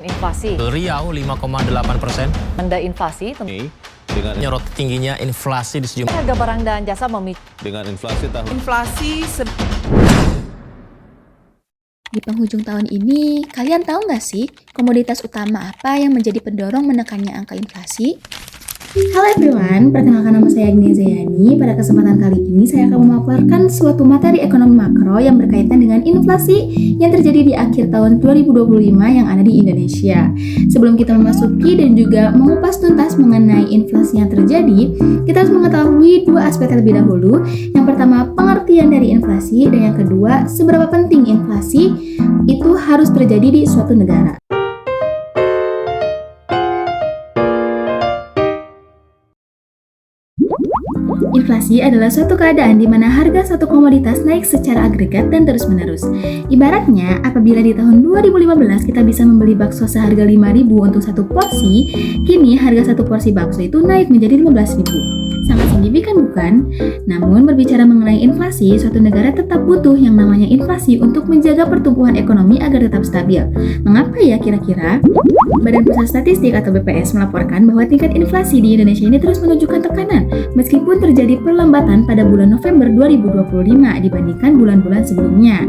Inflasi. Riau 5,8%. Benda inflasi Dengan nyorot tingginya inflasi di sejumlah harga barang dan jasa memicu dengan inflasi tahun Di penghujung tahun ini, kalian tahu nggak sih komoditas utama apa yang menjadi pendorong menekannya angka inflasi? Halo everyone, perkenalkan nama saya Agnia Zayani. Pada kesempatan kali ini saya akan memaparkan suatu materi ekonomi makro yang berkaitan dengan inflasi yang terjadi di akhir tahun 2025 yang ada di Indonesia. Sebelum kita memasuki dan juga mengupas tuntas mengenai inflasi yang terjadi, kita harus mengetahui dua aspek terlebih dahulu. Yang pertama, pengertian dari inflasi, dan yang kedua, seberapa penting inflasi itu harus terjadi di suatu negara. Inflasi adalah suatu keadaan di mana harga satu komoditas naik secara agregat dan terus-menerus. Ibaratnya, apabila di tahun 2015 kita bisa membeli bakso seharga 5.000 untuk satu porsi, kini harga satu porsi bakso itu naik menjadi 15.000. Sangat signifikan bukan? Namun berbicara mengenai inflasi, suatu negara tetap butuh yang namanya inflasi untuk menjaga pertumbuhan ekonomi agar tetap stabil. Mengapa ya kira-kira? Badan Pusat Statistik atau BPS melaporkan bahwa tingkat inflasi di Indonesia ini terus menunjukkan tekanan, meskipun terjadi perlambatan pada bulan November 2025 dibandingkan bulan-bulan sebelumnya.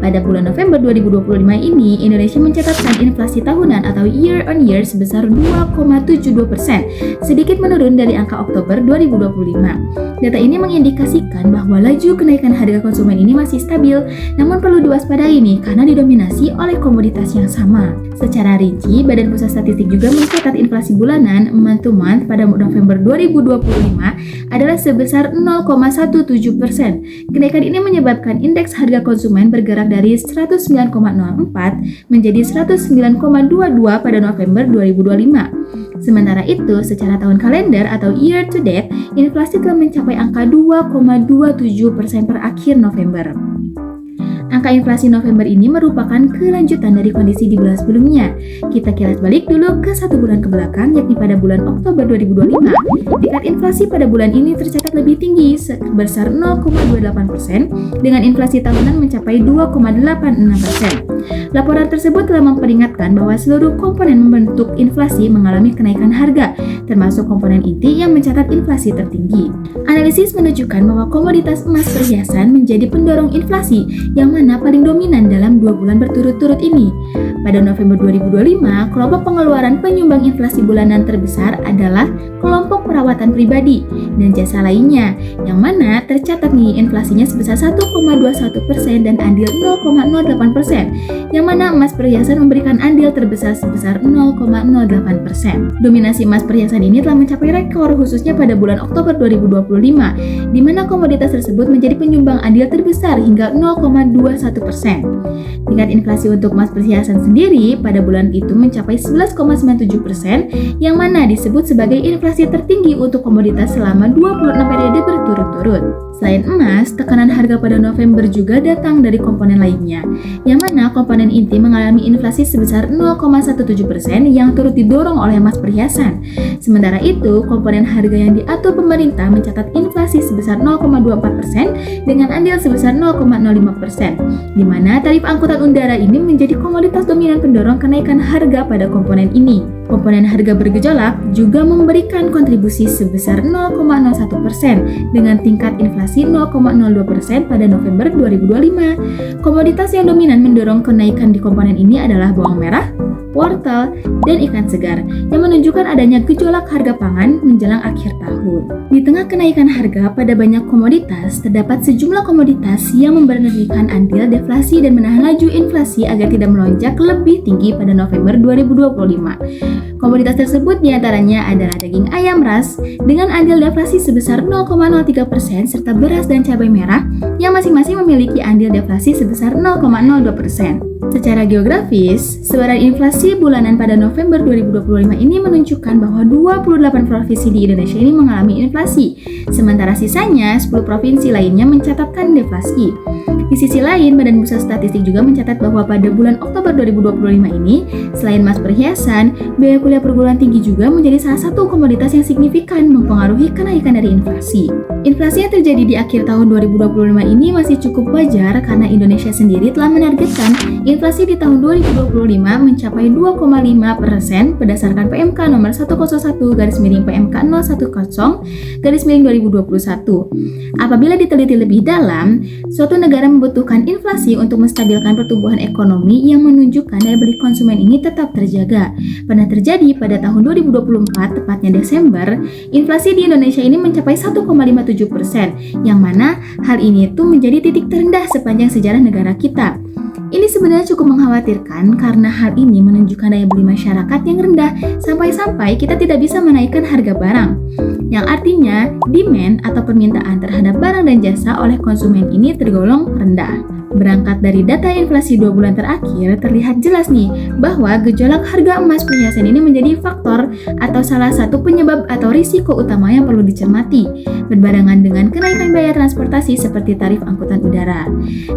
Pada bulan November 2025 ini, Indonesia mencatatkan inflasi tahunan atau year on year sebesar 2,72%, sedikit menurun dari angka Oktober 2025. Data ini mengindikasikan bahwa laju kenaikan harga konsumen ini masih stabil, namun perlu diwaspadai nih karena didominasi oleh komoditas yang sama. Secara rinci, Badan Pusat Statistik juga mencatat inflasi bulanan month to month pada November 2025 adalah sebesar 0,17%. Kenaikan ini menyebabkan indeks harga konsumen bergerak dari 109,04 menjadi 109,22 pada November 2025. Sementara itu, secara tahun kalender atau year to date, inflasi telah mencapai angka 2,27% per akhir November. Angka inflasi November ini merupakan kelanjutan dari kondisi di bulan sebelumnya. Kita kilas balik dulu ke satu bulan ke belakang, yakni pada bulan Oktober 2025. Tingkat inflasi pada bulan ini tercatat lebih tinggi, sebesar 0,28%, dengan inflasi tahunan mencapai 2,86%. Laporan tersebut telah memperingatkan bahwa seluruh komponen membentuk inflasi mengalami kenaikan harga, termasuk komponen inti yang mencatat inflasi tertinggi. Analisis menunjukkan bahwa komoditas emas perhiasan menjadi pendorong inflasi yang mana paling dominan dalam 2 bulan berturut-turut ini. Pada November 2025, kelompok pengeluaran penyumbang inflasi bulanan terbesar adalah kelompok perawatan pribadi dan jasa lainnya, yang mana tercatat nih inflasinya sebesar 1,21% dan andil 0,08%, yang mana emas perhiasan memberikan andil terbesar sebesar 0,08%. Dominasi emas perhiasan ini telah mencapai rekor khususnya pada bulan Oktober 2025, di mana komoditas tersebut menjadi penyumbang andil terbesar hingga 0,21%. Tingkat inflasi untuk emas perhiasan sendiri pada bulan itu mencapai 11,97%, yang mana disebut sebagai inflasi tertinggi untuk komoditas selama 26 periode berturut-turut. Selain emas, tekanan harga pada November juga datang dari komponen lainnya, yang mana komponen inti mengalami inflasi sebesar 0,17% yang turut didorong oleh emas perhiasan. Sementara itu, komponen harga yang diatur pemerintah mencatat inflasi sebesar 0,24% dengan andil sebesar 0,05%, di mana tarif angkutan udara ini menjadi komoditas dominan pendorong kenaikan harga pada komponen ini. Komponen harga bergejolak juga memberikan kontribusi sebesar 0,01% dengan tingkat inflasi 0,02% pada November 2025. Komoditas yang dominan mendorong kenaikan di komponen ini adalah bawang merah, wortel, dan ikan segar, yang menunjukkan adanya gejolak harga pangan menjelang akhir tahun. Di tengah kenaikan harga pada banyak komoditas, terdapat sejumlah komoditas yang memberikan andil deflasi dan menahan laju inflasi agar tidak melonjak lebih tinggi pada November 2025. Komoditas tersebut diantaranya adalah daging ayam ras dengan andil deflasi sebesar 0,03% serta beras dan cabai merah yang masing-masing memiliki andil deflasi sebesar 0,02%. Secara geografis, sebaran inflasi bulanan pada November 2025 ini menunjukkan bahwa 28 provinsi di Indonesia ini mengalami inflasi, sementara sisanya 10 provinsi lainnya mencatatkan deflasi. Di sisi lain, Badan Pusat Statistik juga mencatat bahwa pada bulan Oktober 2025 ini, selain emas perhiasan, biaya kuliah perguruan tinggi juga menjadi salah satu komoditas yang signifikan mempengaruhi kenaikan dari inflasi. Inflasi yang terjadi di akhir tahun 2025 ini masih cukup wajar karena Indonesia sendiri telah menargetkan inflasi di tahun 2025 mencapai 2,5% berdasarkan PMK nomor 101/PMK 010/2021. Apabila diteliti lebih dalam, suatu negara membutuhkan inflasi untuk menstabilkan pertumbuhan ekonomi yang menunjukkan daya beli konsumen ini tetap terjaga. Pernah terjadi pada tahun 2024, tepatnya Desember, inflasi di Indonesia ini mencapai 1,57%, yang mana hal ini itu menjadi titik terendah sepanjang sejarah negara kita. Ini sebenarnya cukup mengkhawatirkan karena hal ini menunjukkan daya beli masyarakat yang rendah sampai-sampai kita tidak bisa menaikkan harga barang. Yang artinya demand atau permintaan terhadap barang dan jasa oleh konsumen ini tergolong rendah. Berangkat dari data inflasi 2 bulan terakhir, terlihat jelas nih bahwa gejolak harga emas perhiasan ini menjadi faktor atau salah satu penyebab atau risiko utama yang perlu dicermati, berbarengan dengan kenaikan biaya transportasi seperti tarif angkutan udara.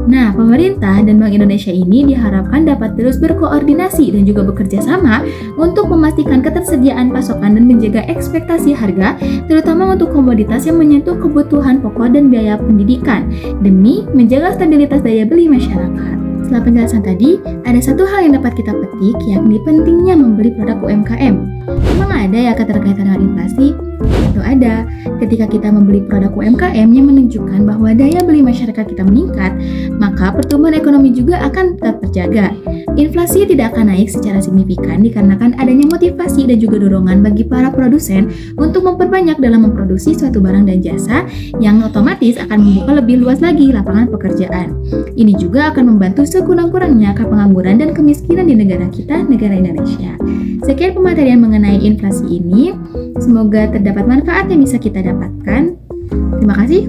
Nah, pemerintah dan Bank Indonesia ini diharapkan dapat terus berkoordinasi dan juga bekerja sama untuk memastikan ketersediaan pasokan dan menjaga ekspektasi harga, terutama untuk komoditas yang menyentuh kebutuhan pokok dan biaya pendidikan, demi menjaga stabilitas daya beli masyarakat. Setelah penjelasan tadi, ada satu hal yang dapat kita petik, yakni pentingnya membeli produk UMKM. Memang ada ya keterkaitan dengan inflasi? Tentu ada. Ketika kita membeli produk UMKM yang menunjukkan bahwa daya beli masyarakat kita meningkat, maka pertumbuhan ekonomi juga akan tetap terjaga. Inflasi tidak akan naik secara signifikan dikarenakan adanya motivasi dan juga dorongan bagi para produsen untuk memperbanyak dalam memproduksi suatu barang dan jasa yang otomatis akan membuka lebih luas lagi lapangan pekerjaan. Ini juga akan membantu sekurang-kurangnya angka pengangguran dan kemiskinan di negara kita, negara Indonesia. Sekian pematerian mengenai inflasi ini. Semoga terdapat manfaat yang bisa kita dapatkan. Terima kasih.